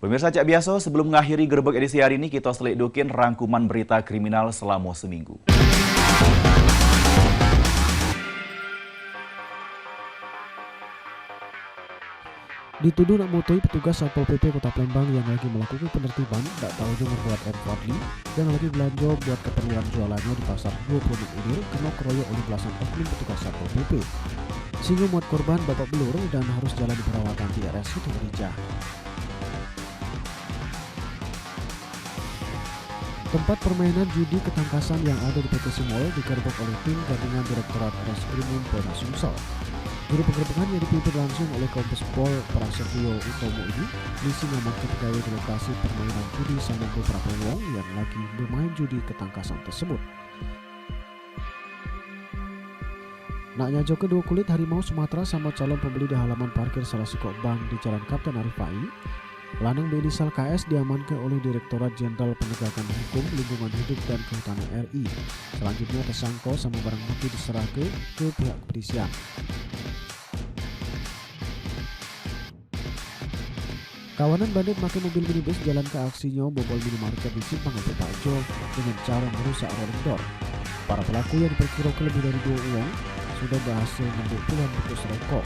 Pemirsa Cak Biaso, sebelum mengakhiri gerbek edisi hari ini, kita selidukin rangkuman berita kriminal selama seminggu. Dituduh nak motoi petugas Satpol PP Kota Palembang yang lagi melakukan penertiban, tak tahu dia membuat M. Fadli yang lagi belanja buat keperluan jualannya di pasar 20 Udir kena keroyok oleh belasan oknum petugas Satpol PP. Sehingga muat korban babak belur dan harus jalani perawatan di RSUD Merica. Tempat permainan judi ketangkasan yang ada di PT Simol digerebek oleh tim gabungan Direktorat Reskrimum Polda Sumsel. Juru penggerbekan yang dipimpin langsung oleh Kombes Pol Prasetyo Utomo ini misi mengamankan pegawai di lokasi permainan judi sama beberapa wong yang lagi bermain judi ketangkasan tersebut. Nak nyajo kedua kulit harimau Sumatera sama calon pembeli di halaman parkir salah sikok bank di Jalan Kapten Arifai, lanang berinisial KS diamankan oleh Direktorat Jenderal Penegakan Hukum, Lingkungan Hidup dan Kehutanan RI. Selanjutnya tersangka sama barang bukti diserahkan ke pihak kepolisian. Kawanan bandit pakai mobil minibus jalan ke aksinya bobol minimarket di Simpang Ampel Pajo dengan cara merusak rolling door. Para pelaku yang diperkirakan lebih dari 2 uang sudah berhasil mengambil puluhan bungkus rokok,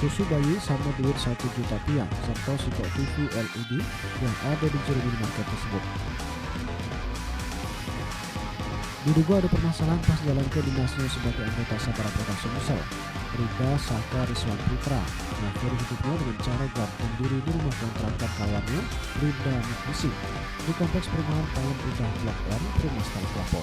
susu bayi sama duit 1 juta rupiah serta sikok TV LED yang ada di juru minimarket tersebut. Diduga ada permasalahan pas jalan ke dinasnya sebagai anggota Sabara Polda Sumsel. Rida Saka Rizwan Putra mengakhiri hidupnya dengan cara gantung diri di rumah kontrakan kawannya Rida Mukhisi di kompleks perumahan Palem Indah Blok M, Perumahan Kelapa.